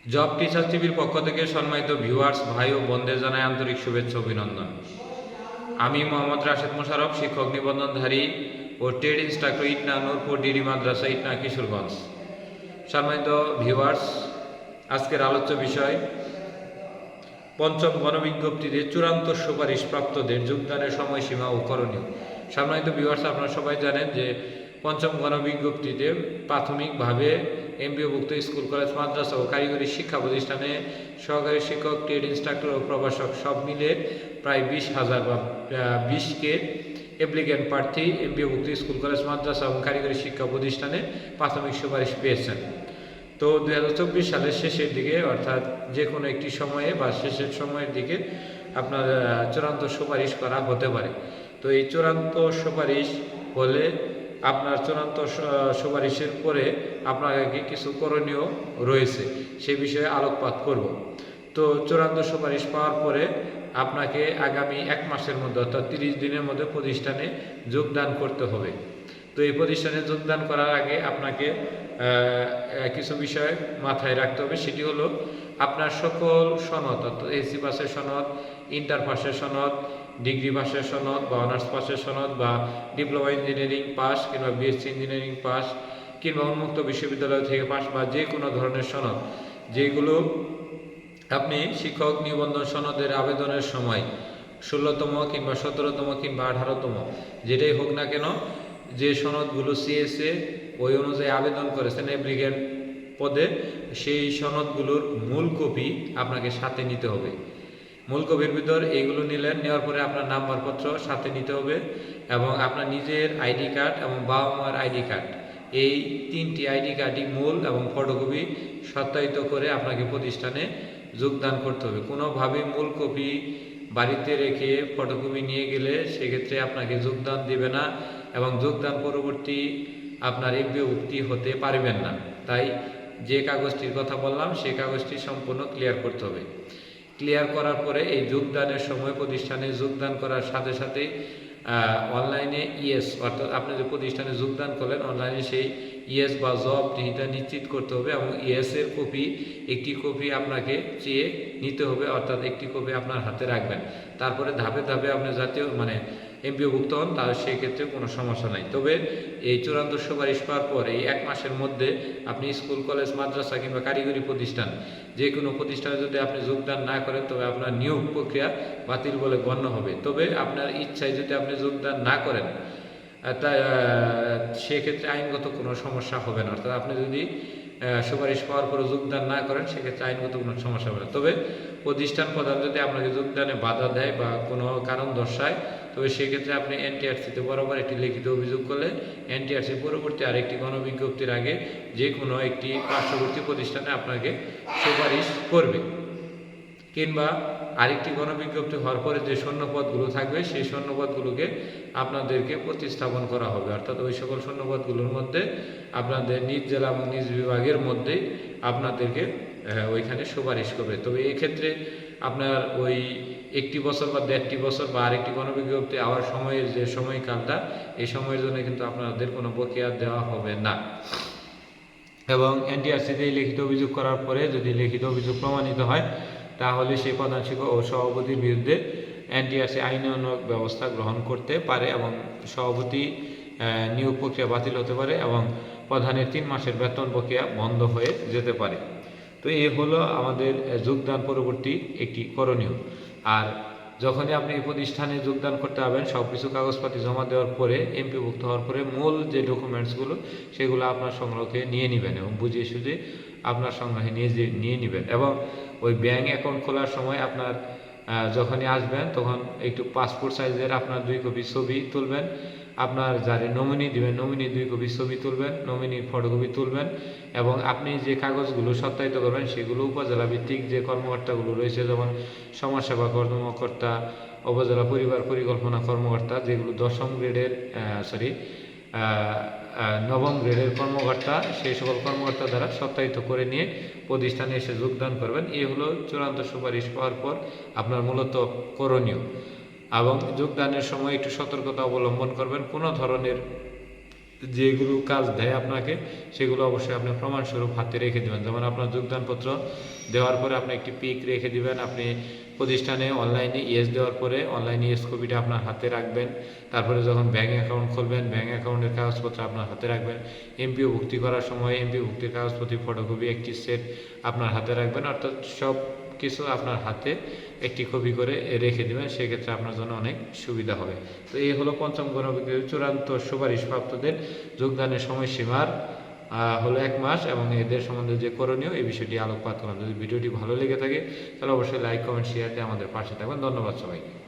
Job teacher টিভির পক্ষ থেকে সম্মানিত ভিউয়ার্স ভাই ও বোনদের জানাই আন্তরিক শুভেচ্ছা অভিনন্দন। আমি মোহাম্মদ রাশেদ মোশাররফ, শিক্ষক নিবন্ধনধারী ও trade instructor, Itna Nurpur DD মাদ্রাসা, ইটনা, কিশোরগঞ্জ। সম্মানিত ভিউয়ার্স, আজকের আলোচ্য বিষয় পঞ্চম গণবিজ্ঞপ্তিতে চূড়ান্ত সুপারিশ প্রাপ্তদের যোগদানের সময়সীমা ও করণীয়। সম্মানিত ভিউয়ার্স, আপনারা সবাই জানেন যে পঞ্চম গণবিজ্ঞপ্তিতে প্রাথমিকভাবে এমপিওভুক্ত স্কুল, কলেজ, মাদ্রাসা ও কারিগরি শিক্ষা প্রতিষ্ঠানে সহকারী শিক্ষক, ট্রেড ইনস্ট্রাক্টর ও প্রভাষক সব মিলে প্রায় 20,000 বা 20কে অ্যাপ্লিক্যান্ট প্রার্থী এমপিওভুক্ত স্কুল, কলেজ, মাদ্রাসা এবং কারিগরি শিক্ষা প্রতিষ্ঠানে প্রাথমিক সুপারিশ পেয়েছেন। তো 2024 সালের শেষের দিকে, অর্থাৎ যে কোনো একটি সময়ে বা শেষের সময়ের দিকে আপনার চূড়ান্ত সুপারিশ করা হতে পারে। তো এই চূড়ান্ত সুপারিশ হলে আপনার চূড়ান্ত সুপারিশের পরে আপনাকে কিছু করণীয় রয়েছে, সে বিষয়ে আলোকপাত করব। তো চূড়ান্ত সুপারিশ পাওয়ার পরে আপনাকে আগামী 1 মাসের মধ্যে, অর্থাৎ 30 দিনের মধ্যে প্রতিষ্ঠানে যোগদান করতে হবে। তো এই প্রতিষ্ঠানে যোগদান করার আগে আপনাকে কিছু বিষয় মাথায় রাখতে হবে। সেটি হলো আপনার সকল সনদ, অর্থাৎ এসি পাসের সনদ, ইন্টার পাসের সনদ, ডিগ্রি পাসের সনদ বা অনার্স পাসের সনদ বা ডিপ্লোমা ইঞ্জিনিয়ারিং পাস কিংবা বিএসসি ইঞ্জিনিয়ারিং পাস কিংবা উন্মুক্ত বিশ্ববিদ্যালয় থেকে পাস বা যে কোনো ধরনের সনদ, যেগুলো আপনি শিক্ষক নিবন্ধন সনদের আবেদনের সময় 16তম কিংবা 17তম কিংবা 18তম যেটাই হোক না কেন, যে সনদগুলো সিএসএ ওই অনুযায়ী আবেদন করেছেন অ্যাপ্লিক্যান্ট পদে, সেই সনদগুলোর মূল কপি আপনাকে সাথে নিতে হবে। মূল কপির ভিতর এইগুলো নেওয়ার পরে আপনার নাম্বারপত্র সাথে নিতে হবে এবং আপনার নিজের আইডি কার্ড এবং বাবা মার আইডি কার্ড, এই 3টি আইডি কার্ডই মূল এবং ফটোকপি সত্যায়িত করে আপনাকে প্রতিষ্ঠানে যোগদান করতে হবে। কোনোভাবেই মূল কপি বাড়িতে রেখে ফটোকপি নিয়ে গেলে সেক্ষেত্রে আপনাকে যোগদান দেবে না এবং যোগদান পরবর্তী আপনার এমপিওভুক্তি হতে পারবেন না। তাই যে কাগজটির কথা বললাম সেই কাগজটি সম্পূর্ণ ক্লিয়ার করতে হবে। ক্লিয়ার করার পরে এই যোগদানের সময় প্রতিষ্ঠানে যোগদান করার সাথে সাথে অনলাইনে ইয়েস, অর্থাৎ আপনি যে প্রতিষ্ঠানে যোগদান করলেন অনলাইনে সেই ইয়েস বা জব এটা নিশ্চিত করতে হবে এবং ইয়েসের কপি, একটি কপি আপনাকে চেয়ে নিতে হবে, অর্থাৎ একটি কপি আপনার হাতে রাখবেন। তারপরে ধাপে ধাপে আপনি জাতীয় এমপিওভুক্ত হন, তাহলে সেই ক্ষেত্রে কোনো সমস্যা নাই। তবে এই চূড়ান্ত সুপারিশ পাওয়ার পর এই 1 মাসের মধ্যে আপনি স্কুল, কলেজ, মাদ্রাসা কিংবা কারিগরি প্রতিষ্ঠান, যে কোনো প্রতিষ্ঠানে যদি আপনি যোগদান না করেন তবে আপনার নিয়োগ প্রক্রিয়া বাতিল বলে গণ্য হবে। তবে আপনার ইচ্ছায় যদি আপনি যোগদান না করেন সেক্ষেত্রে আইনগত কোনো সমস্যা হবে না। অর্থাৎ আপনি যদি সুপারিশ পাওয়ার পরে যোগদান না করেন সেক্ষেত্রে আইনগত কোনো সমস্যা হবে না। তবে প্রতিষ্ঠান প্রধান যদি আপনাকে যোগদানে বাধা দেয় বা কোনো কারণ দর্শায়, তবে সেক্ষেত্রে আপনি এনটিআরসিতে বরাবর একটি লিখিত অভিযোগ করলে এনটিআরসি পরবর্তী আরেকটি গণবিজ্ঞপ্তির আগে যে কোনো একটি পার্শ্ববর্তী প্রতিষ্ঠানে আপনাকে সুপারিশ করবে, কিংবা আরেকটি গণবিজ্ঞপ্তি হওয়ার পরে যে শূন্যপদগুলো থাকবে সেই শূন্যপদগুলোকে আপনাদেরকে প্রতিস্থাপন করা হবে। অর্থাৎ ওই সকল শূন্যপদগুলোর মধ্যে আপনাদের নিজ জেলা এবং নিজ বিভাগের মধ্যে আপনাদেরকে ওইখানে সুপারিশ করবে। তবে এক্ষেত্রে আপনার ওই 1টি বছর বা 1.5টি বছর বা আরেকটি গণবিজ্ঞপ্তি আওয়ার সময়ের যে সময়কালটা, এই সময়ের জন্য কিন্তু আপনাদের কোনো বকেয়া দেওয়া হবে না। এবং এনটিআরসিতে লিখিত অভিযোগ করার পরে যদি লিখিত অভিযোগ প্রমাণিত হয় তাহলে সেই প্রধান শিক্ষক ও সভাপতির বিরুদ্ধে এনটিআরসি আইনানুগ ব্যবস্থা গ্রহণ করতে পারে এবং সভাপতি নিয়োগ প্রক্রিয়া বাতিল হতে পারে এবং প্রধানের 3 মাসের বেতন প্রক্রিয়া বন্ধ হয়ে যেতে পারে। তো এই হলো আমাদের যোগদান পরবর্তী একটি করণীয়। আর যখনই আপনি এই প্রতিষ্ঠানে যোগদান করতে যাবেন সব কিছু কাগজপাতি জমা দেওয়ার পরে এমপিওভুক্ত হওয়ার পরে মূল যে ডকুমেন্টসগুলো সেগুলো আপনার সংগ্রহে নিয়ে নেবেন এবং বুঝিয়ে সুঝিয়ে আপনার সংগ্রহে নিয়ে নেবেন। এবং ওই ব্যাঙ্ক অ্যাকাউন্ট খোলার সময় আপনার যখনই আসবেন তখন একটু পাসপোর্ট সাইজের আপনার 2 কপি ছবি তুলবেন, আপনার যারে নমিনি দেবেন নমিনি 2 কপি ছবি তুলবেন, নমিনির ফটোকপি তুলবেন এবং আপনি যে কাগজগুলো সত্যায়িত করবেন সেগুলো উপজেলা ভিত্তিক যে কর্মকর্তাগুলো রয়েছে, যেমন সমাজসেবা কর্মকর্তা, উপজেলা পরিবার পরিকল্পনা কর্মকর্তা, যেগুলো 10ম গ্রেডের নবম গ্রেডের কর্মকর্তা, সেই সকল কর্মকর্তা দ্বারা সত্যায়িত করে নিয়ে প্রতিষ্ঠানে এসে যোগদান করবেন। এই হলো চূড়ান্ত সুপারিশ পাওয়ার পর আপনার মূলত করণীয়। এবং যোগদানের সময় একটু সতর্কতা অবলম্বন করবেন, কোনো ধরনের যেগুলো কাজ দেয় আপনাকে সেগুলো অবশ্যই আপনি প্রমাণস্বরূপ হাতে রেখে দেবেন। যেমন আপনার যোগদানপত্র দেওয়ার পরে আপনি একটি পিক রেখে দিবেন, আপনি প্রতিষ্ঠানে অনলাইনে ইয়েস দেওয়ার পরে অনলাইনে ইয়েস কপিটা আপনার হাতে রাখবেন। তারপরে যখন ব্যাঙ্ক অ্যাকাউন্ট খুলবেন ব্যাঙ্ক অ্যাকাউন্টের কাগজপত্র আপনার হাতে রাখবেন। এমপিও ভুক্তি করার সময় এমপিও ভুক্তির কাগজপত্র ফটোকপি একটি সেট আপনার হাতে রাখবেন, অর্থাৎ সব কিছু আপনার হাতে একটি কপি করে রেখে দেবেন, সেক্ষেত্রে আপনার জন্য অনেক সুবিধা হবে। তো এই হলো পঞ্চম গণবিজ্ঞপ্তির চূড়ান্ত সুপারিশপ্রাপ্তদের যোগদানের সময়সীমার হলো 1 মাস এবং এদের সম্বন্ধে যে করণীয় এই বিষয়টি আলোকপাত করলাম। যদি ভিডিওটি ভালো লেগে থাকে তাহলে অবশ্যই লাইক কমেন্ট শেয়ার দিয়ে আমাদের পাশে থাকবেন। ধন্যবাদ সবাইকে।